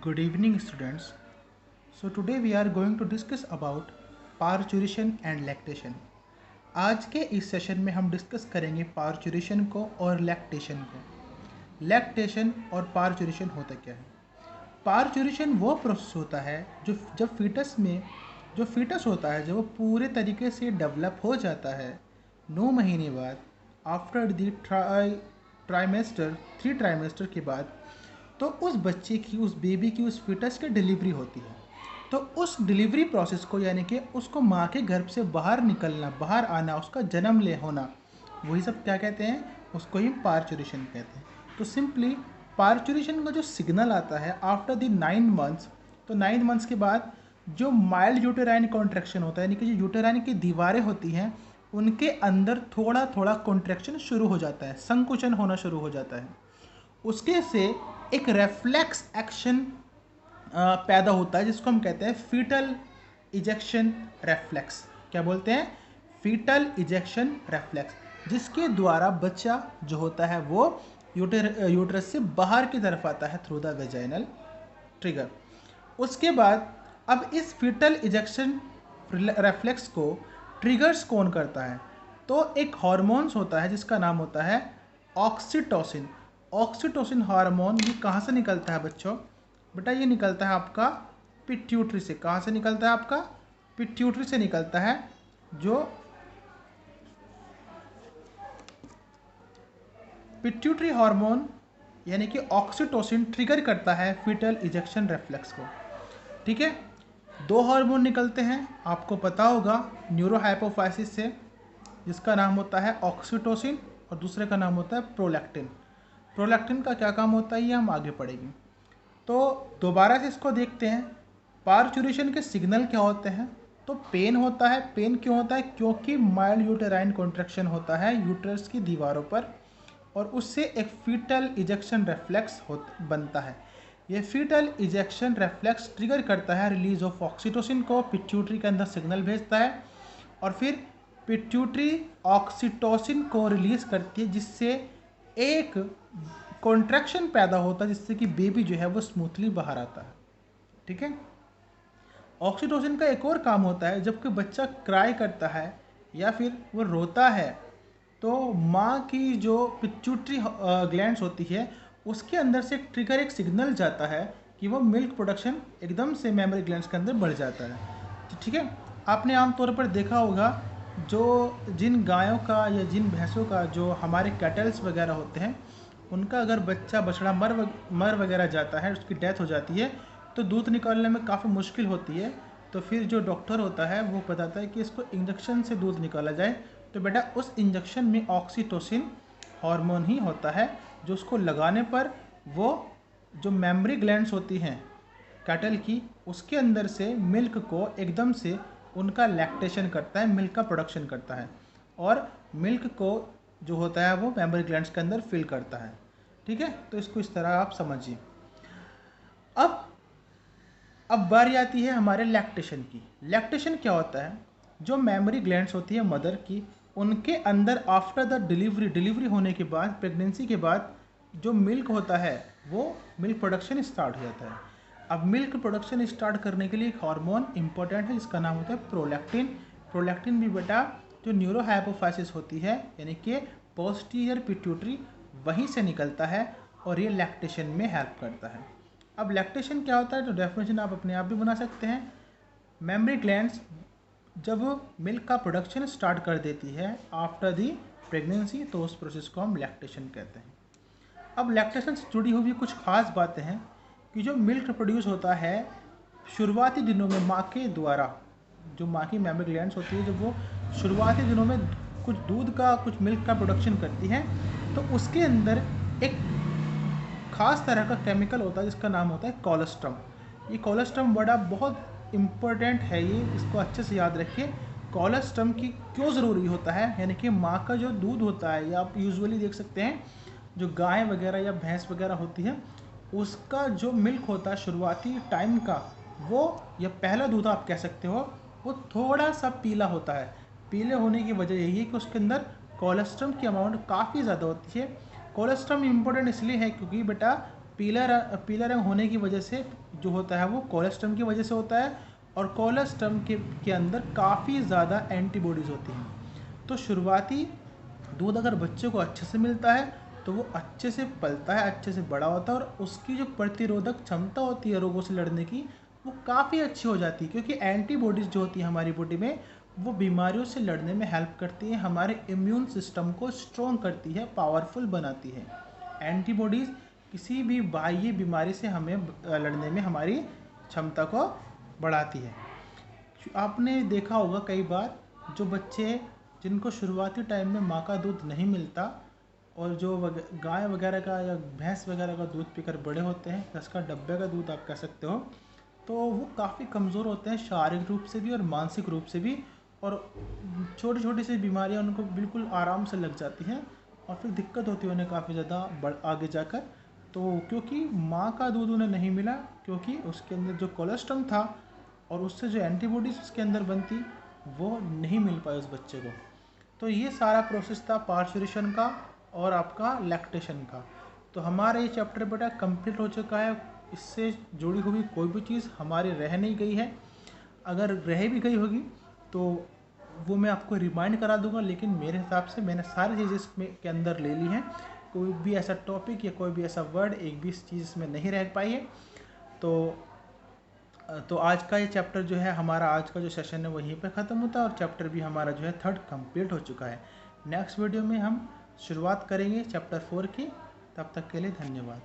Good evening, students. So today we are going to discuss about parturition and lactation. आज के इस session में हम डिस्कस करेंगे पार्चुरेशन को और लैक्टेशन को। लैक्टेशन और पार्चुरेशन होता क्या है? पार्चुरेशन वो प्रोसेस होता है जो जब फीटस होता है, जब वो पूरे तरीके से डेवलप हो जाता है 9 महीने बाद, आफ्टर द ट्राइमेस्टर 3 ट्राइमेस्टर के बाद, तो उस बच्चे की, उस बेबी की, उस फीटस की डिलीवरी होती है। तो उस डिलीवरी प्रोसेस को, यानी कि उसको माँ के गर्भ से बाहर निकलना, बाहर आना, उसका जन्म ले होना, वही सब क्या कहते हैं? उसको ही पार्चुरेशन कहते हैं। तो सिंपली पार्चुरेशन का जो सिग्नल आता है आफ्टर द 9 मंथ्स, तो 9 मंथ्स के बाद जो माइल्ड यूटेराइन कॉन्ट्रैक्शन होता है, यानी कि जो यूटेराइन की दीवारें होती हैं उनके अंदर थोड़ा थोड़ा कॉन्ट्रैक्शन शुरू हो जाता है, संकुचन होना शुरू हो जाता है। उसके से एक रेफ्लेक्स एक्शन पैदा होता है जिसको हम कहते हैं फीटल इजेक्शन रेफ्लेक्स। क्या बोलते हैं? फीटल इजेक्शन रेफ्लेक्स, जिसके द्वारा बच्चा जो होता है वो यूटरस से बाहर की तरफ आता है थ्रू द वेजाइनल ट्रिगर। उसके बाद अब इस फीटल इजेक्शन रेफ्लेक्स को ट्रिगर्स कौन करता है? तो एक हार्मोन्स होता है जिसका नाम होता है ऑक्सीटोसिन। ऑक्सीटोसिन हार्मोन ये कहाँ से निकलता है बच्चों? बेटा ये निकलता है आपका पिट्यूटरी से। कहाँ से निकलता है? आपका पिट्यूटरी से निकलता है। जो पिट्यूटरी हार्मोन यानी कि ऑक्सीटोसिन ट्रिगर करता है फीटल इजेक्शन रेफ्लेक्स को। ठीक है, 2 हार्मोन निकलते हैं, आपको पता होगा, न्यूरोहाइपोफाइसिस से, जिसका नाम होता है ऑक्सीटोसिन और दूसरे का नाम होता है प्रोलैक्टिन। प्रोलैक्टिन का क्या काम होता है ये हम आगे पढ़ेंगे। तो दोबारा से इसको देखते हैं। पार्चुरेशन के सिग्नल क्या होते हैं? तो पेन होता है। पेन क्यों होता है? क्योंकि माइल्ड यूटेराइन कॉन्ट्रैक्शन होता है यूट्रस की दीवारों पर, और उससे एक फीटल इजेक्शन रेफ्लेक्स बनता है। ये फीटल इजेक्शन रेफ्लेक्स ट्रिगर करता है रिलीज ऑफ ऑक्सीटोसिन को, पिट्यूटरी के अंदर सिग्नल भेजता है, और फिर पिट्यूटरी ऑक्सीटोसिन को रिलीज करती है, जिससे एक कॉन्ट्रैक्शन पैदा होता है, जिससे कि बेबी जो है वो स्मूथली बाहर आता है। ठीक है, ऑक्सीटोसिन का एक और काम होता है, जब कोई बच्चा क्राई करता है या फिर वो रोता है, तो माँ की जो पिट्यूटरी ग्लैंड्स होती है उसके अंदर से ट्रिगर एक सिग्नल जाता है कि वो मिल्क प्रोडक्शन एकदम से मेमोरी ग्लैंड्स के अंदर बढ़ जाता है। तो ठीक है, आपने आमतौर पर देखा होगा, जो जिन गायों का या जिन भैंसों का, जो हमारे कैटल्स वगैरह होते हैं, उनका अगर बच्चा बछड़ा मर वगैरह जाता है, उसकी डेथ हो जाती है, तो दूध निकालने में काफ़ी मुश्किल होती है। तो फिर जो डॉक्टर होता है वो बताता है कि इसको इंजेक्शन से दूध निकाला जाए। तो बेटा उस इंजेक्शन में ऑक्सीटोसिन हार्मोन ही होता है, जो उसको लगाने पर वो जो मेमोरी ग्लैंड्स होती हैं कैटल की, उसके अंदर से मिल्क को एकदम से उनका लैक्टेशन करता है, मिल्क का प्रोडक्शन करता है, और मिल्क को जो होता है वो मेमोरी ग्लैंड्स के अंदर फिल करता है। ठीक है, तो इसको इस तरह आप समझिए। अब बारी आती है हमारे लैक्टेशन की। लैक्टेशन क्या होता है? जो मेमोरी ग्लैंड्स होती है मदर की, उनके अंदर आफ्टर द डिलीवरी होने के बाद, प्रेगनेंसी के बाद, जो मिल्क होता है वो मिल्क प्रोडक्शन स्टार्ट हो जाता है। अब मिल्क प्रोडक्शन स्टार्ट करने के लिए एक हार्मोन इंपॉर्टेंट है जिसका नाम होता है प्रोलैक्टिन। प्रोलैक्टिन भी बेटा जो न्यूरोहाइपोफाइसिस होती है, यानी कि पोस्टीरियर पिट्यूटरी, वहीं से निकलता है और ये लैक्टेशन में हेल्प करता है। अब लैक्टेशन क्या होता है, तो डेफिनेशन आप अपने आप भी बना सकते हैं। मेमोरी ग्लैंड्स जब मिल्क का प्रोडक्शन स्टार्ट कर देती है आफ्टर दी प्रेगनेंसी, तो उस प्रोसेस को हम लैक्टेशन कहते हैं। अब लैक्टेशन से जुड़ी हुई कुछ खास बातें हैं कि जो मिल्क प्रोड्यूस होता है शुरुआती दिनों में माँ के द्वारा, जो माँ की मेमोरी ग्लैंड्स होती है, जब वो शुरुआती दिनों में कुछ दूध का, कुछ मिल्क का प्रोडक्शन करती है, तो उसके अंदर एक खास तरह का केमिकल होता है जिसका नाम होता है कोलेस्ट्रम। ये कोलेस्ट्रम बड़ा बहुत इम्पोर्टेंट है, ये इसको अच्छे से याद रखिए। कोलेस्ट्रम की क्यों ज़रूरी होता है? यानी कि माँ का जो दूध होता है, या आप यूजुअली देख सकते हैं जो गाय वगैरह या भैंस वगैरह होती है, उसका जो मिल्क होता है शुरुआती टाइम का, वो या पहला दूध आप कह सकते हो, वो थोड़ा सा पीला होता है। पीले होने की वजह यही है कि उसके अंदर कोलेस्ट्रम की अमाउंट काफ़ी ज़्यादा होती है। कोलेस्ट्रम इम्पोर्टेंट इसलिए है क्योंकि बेटा पीला रंग होने की वजह से जो होता है वो कोलेस्ट्रम की वजह से होता है, और कोलेस्ट्रम के अंदर काफ़ी ज़्यादा एंटीबॉडीज़ होती हैं। तो शुरुआती दूध अगर बच्चे को अच्छे से मिलता है तो वो अच्छे से पलता है, अच्छे से बड़ा होता है, और उसकी जो प्रतिरोधक क्षमता होती है रोगों से लड़ने की, वो काफ़ी अच्छी हो जाती है, क्योंकि एंटीबॉडीज़ जो होती है हमारी बॉडी में वो बीमारियों से लड़ने में हेल्प करती है, हमारे इम्यून सिस्टम को स्ट्रॉन्ग करती है, पावरफुल बनाती है। एंटीबॉडीज़ किसी भी बाह्य बीमारी से हमें लड़ने में हमारी क्षमता को बढ़ाती है। आपने देखा होगा कई बार जो बच्चे जिनको शुरुआती टाइम में माँ का दूध नहीं मिलता, और जो गाय वगैरह का या भैंस वगैरह का दूध पीकर बड़े होते हैं, जिसका डब्बे का दूध आप कह सकते हो, तो वो काफ़ी कमज़ोर होते हैं शारीरिक रूप से भी और मानसिक रूप से भी, और छोटी छोटी सी बीमारियां उनको बिल्कुल आराम से लग जाती हैं, और फिर दिक्कत होती है उन्हें काफ़ी ज़्यादा आगे जाकर। तो क्योंकि माँ का दूध उन्हें नहीं मिला, क्योंकि उसके अंदर जो कोलेस्ट्रम था और उससे जो एंटीबॉडीज़ उसके अंदर बनती, वो नहीं मिल पाई उस बच्चे को। तो ये सारा प्रोसेस था पार्चुरेशन का और आपका लैक्टेशन का। तो हमारा ये चैप्टर बेटा कंप्लीट हो चुका है। इससे जुड़ी हुई कोई भी चीज़ हमारी रह नहीं गई है, अगर रह भी गई होगी तो वो मैं आपको रिमाइंड करा दूंगा, लेकिन मेरे हिसाब से मैंने सारी चीज़ें इसमें के अंदर ले ली हैं। कोई भी ऐसा टॉपिक या कोई भी ऐसा वर्ड एक भी इस चीज़ में नहीं रह पाई है। तो आज का ये चैप्टर जो है, हमारा आज का जो सेशन है वहीं पे ख़त्म होता है, और चैप्टर भी हमारा जो है 3rd कंप्लीट हो चुका है। नेक्स्ट वीडियो में हम शुरुआत करेंगे चैप्टर 4 की। तब तक के लिए धन्यवाद।